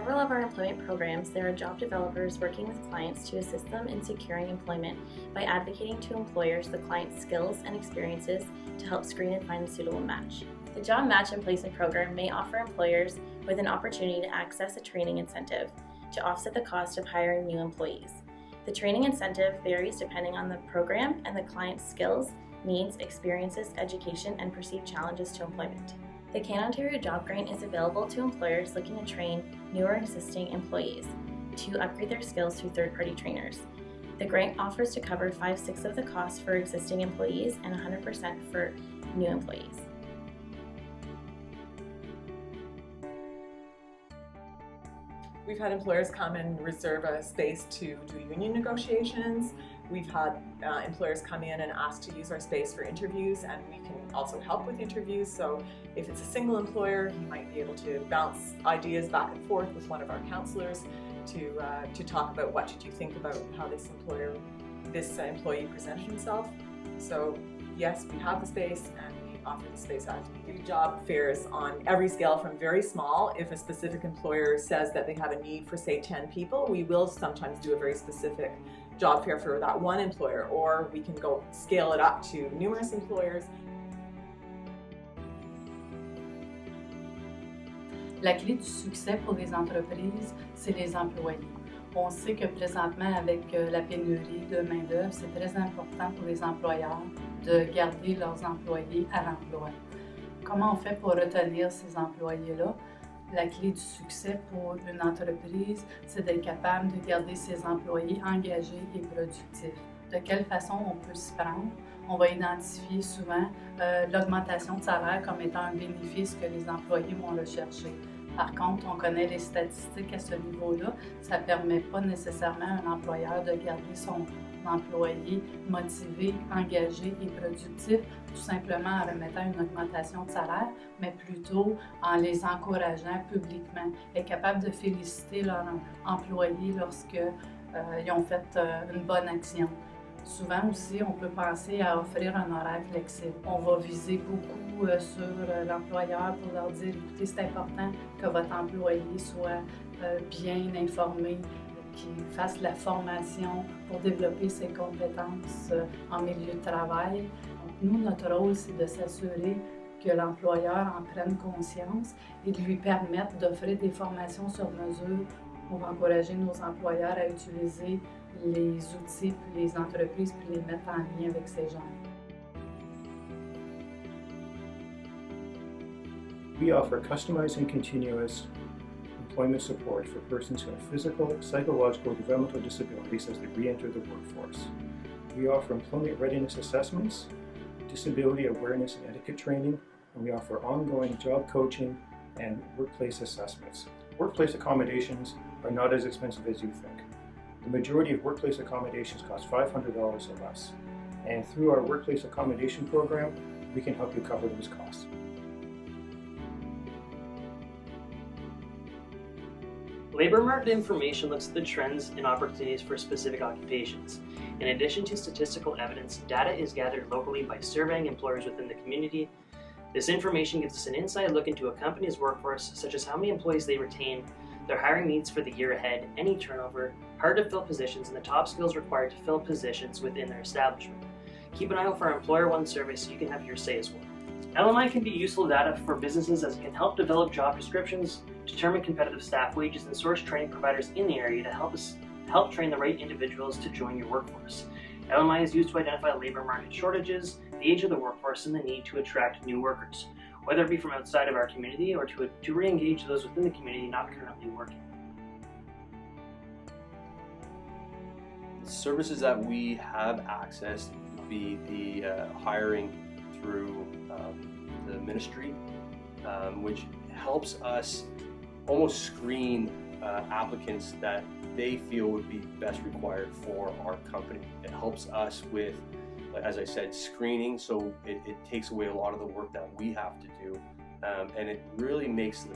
several of our employment programs, there are job developers working with clients to assist them in securing employment by advocating to employers the client's skills and experiences to help screen and find a suitable match. The Job Match and Placement Program may offer employers with an opportunity to access a training incentive to offset the cost of hiring new employees. The training incentive varies depending on the program and the client's skills, needs, experiences, education, and perceived challenges to employment. The CanOntario Job Grant is available to employers looking to train new or existing employees to upgrade their skills through third-party trainers. The grant offers to cover 5/6 of the cost for existing employees and 100% for new employees. We've had employers come and reserve a space to do union negotiations. We've had employers come in and ask to use our space for interviews, and we can also help with interviews. So if it's a single employer, you might be able to bounce ideas back and forth with one of our counselors to talk about what did you think about how this employee presented himself. So yes, we have the space and we offer the space as needed. We do job fairs on every scale from very small. If a specific employer says that they have a need for, say, 10 people, we will sometimes do a very specific job fair for that one employer, or we can go scale it up to numerous employers. La clé du succès pour les entreprises, c'est les employés. On sait que présentement, avec la pénurie de main-d'œuvre, c'est très important pour les employeurs de garder leurs employés à l'emploi. Comment on fait pour retenir ces employés-là? La clé du succès pour une entreprise, c'est d'être capable de garder ses employés engagés et productifs. De quelle façon on peut s'y prendre? On va identifier souvent l'augmentation de salaire comme étant un bénéfice que les employés vont rechercher. Par contre, on connaît les statistiques à ce niveau-là. Ça ne permet pas nécessairement à un employeur de garder son employé motivé, engagé et productif, tout simplement en remettant une augmentation de salaire, mais plutôt en les encourageant publiquement, être capable de féliciter leurs employés lorsqu'ils ont fait une bonne action. Souvent aussi, on peut penser à offrir un horaire flexible. On va viser beaucoup sur l'employeur pour leur dire, écoutez, c'est important que votre employé soit bien informé, qu'il fasse la formation pour développer ses compétences en milieu de travail. Donc, nous, notre rôle, c'est de s'assurer que l'employeur en prenne conscience et de lui permettre d'offrir des formations sur mesure pour encourager nos employeurs à utiliser les outils, puis les entreprises, puis les mettre en lien avec ces gens. We offer customized and continuous employment support for persons who have physical, psychological, developmental disabilities as they re-enter the workforce. We offer employment readiness assessments, disability awareness and etiquette training, and we offer ongoing job coaching and workplace assessments. Workplace accommodations are not as expensive as you think. The majority of workplace accommodations cost $500 or less, and through our workplace accommodation program, we can help you cover those costs. Labor market information looks at the trends and opportunities for specific occupations. In addition to statistical evidence, data is gathered locally by surveying employers within the community. This information gives us an inside look into a company's workforce, such as how many employees they retain, their hiring needs for the year ahead, any turnover, hard to fill positions, and the top skills required to fill positions within their establishment. Keep an eye out for our Employer One survey so you can have your say as well. LMI can be useful data for businesses as it can help develop job descriptions, determine competitive staff wages, and source training providers in the area to help train the right individuals to join your workforce. LMI is used to identify labor market shortages, the age of the workforce, and the need to attract new workers, whether it be from outside of our community or to re-engage those within the community not currently working. The services that we have access would be the hiring through the ministry, which helps us almost screen applicants that they feel would be best required for our company. It helps us with, as I said, screening, so it takes away a lot of the work that we have to do, and it really makes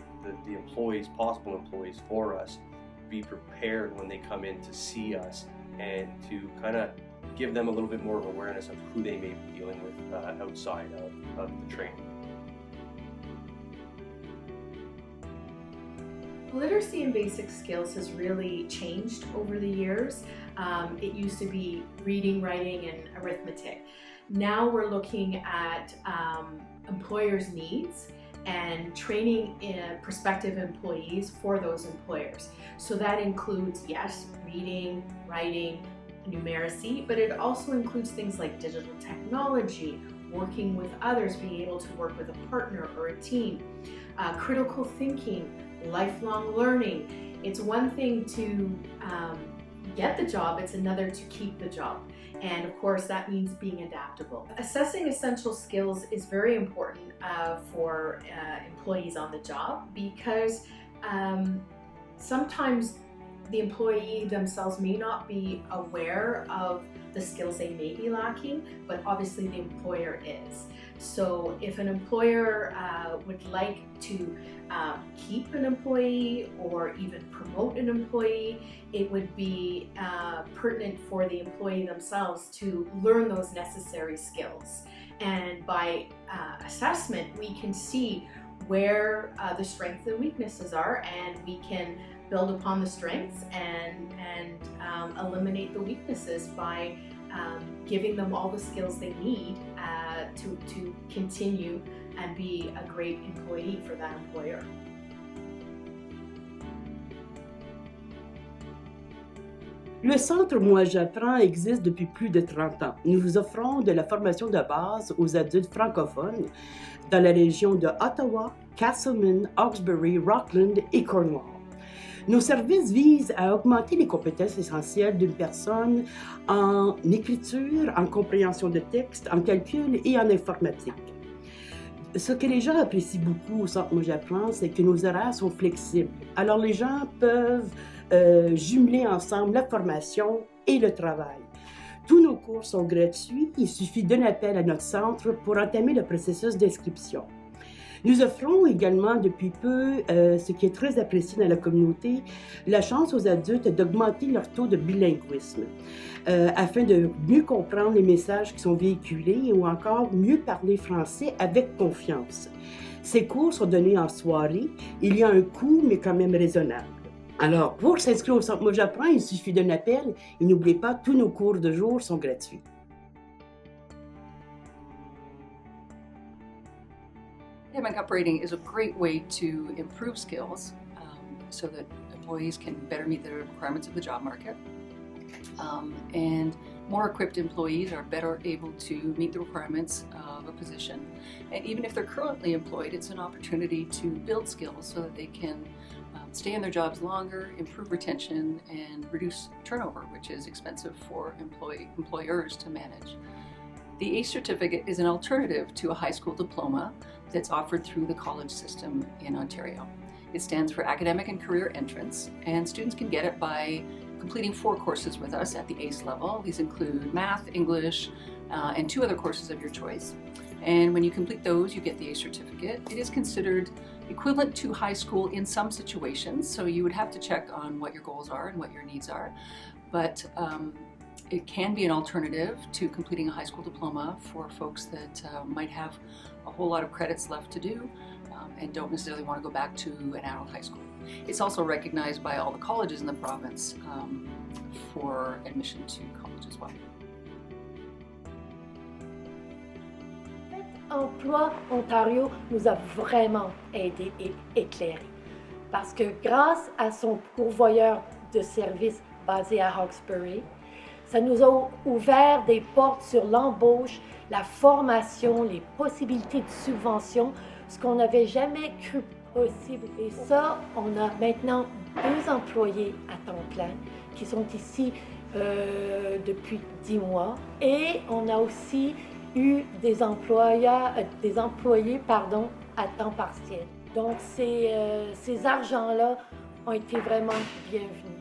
the employees, possible employees for us, be prepared when they come in to see us and to kind of give them a little bit more of awareness of who they may be dealing with outside of the training. Literacy in basic skills has really changed over the years. It used to be reading, writing, and arithmetic. Now we're looking at employers' needs and training prospective employees for those employers. So that includes, yes, reading, writing, numeracy, but it also includes things like digital technology, working with others, being able to work with a partner or a team, critical thinking, lifelong learning. It's one thing to get the job, it's another to keep the job. And of course, that means being adaptable. Assessing essential skills is very important for employees on the job because sometimes the employee themselves may not be aware of the skills they may be lacking, but obviously the employer is. So if an employer would like to keep an employee or even promote an employee, it would be pertinent for the employee themselves to learn those necessary skills. And by assessment, we can see where the strengths and weaknesses are, and we can build upon the strengths and eliminate the weaknesses by giving them all the skills they need to continue and be a great employee for that employer. Le Centre Moi J'apprends existe depuis plus de 30 ans. Nous vous offrons de la formation de base aux adultes francophones dans la région de Ottawa, Casselman, Hawkesbury, Rockland et Cornwall. Nos services visent à augmenter les compétences essentielles d'une personne en écriture, en compréhension de texte, en calcul et en informatique. Ce que les gens apprécient beaucoup au Centre Moi J'apprends, c'est que nos horaires sont flexibles. Alors les gens peuvent jumeler ensemble la formation et le travail. Tous nos cours sont gratuits, il suffit d'un appel à notre centre pour entamer le processus d'inscription. Nous offrons également depuis peu, ce qui est très apprécié dans la communauté, la chance aux adultes d'augmenter leur taux de bilinguisme afin de mieux comprendre les messages qui sont véhiculés ou encore mieux parler français avec confiance. Ces cours sont donnés en soirée, il y a un coût mais quand même raisonnable. Alors, pour s'inscrire au Centre Moi J'apprends, il suffit d'un appel et n'oubliez pas, tous nos cours de jour sont gratuits. Academic upgrading is a great way to improve skills so that employees can better meet the requirements of the job market. And more equipped employees are better able to meet the requirements of a position. And even if they're currently employed, it's an opportunity to build skills so that they can stay in their jobs longer, improve retention, and reduce turnover, which is expensive for employers to manage. The ACE certificate is an alternative to a high school diploma that's offered through the college system in Ontario. It stands for Academic and Career Entrance, and students can get it by completing 4 courses with us at the ACE level. These include math, English, and 2 other courses of your choice. And when you complete those, you get the ACE certificate. It is considered equivalent to high school in some situations, so you would have to check on what your goals are and what your needs are. But it can be an alternative to completing a high school diploma for folks that might have a whole lot of credits left to do and don't necessarily want to go back to an adult high school. It's also recognized by all the colleges in the province for admission to college as well. Emploi Ontario nous a vraiment aidés et éclairés parce que grâce à son pourvoyeur de services basé à Hawkesbury, ça nous a ouvert des portes sur l'embauche, la formation, les possibilités de subvention, ce qu'on n'avait jamais cru possible. Et ça, on a maintenant 2 employés à temps plein qui sont ici depuis 10 mois. Et on a aussi eu des employés à temps partiel. Donc ces argents-là ont été vraiment bienvenus.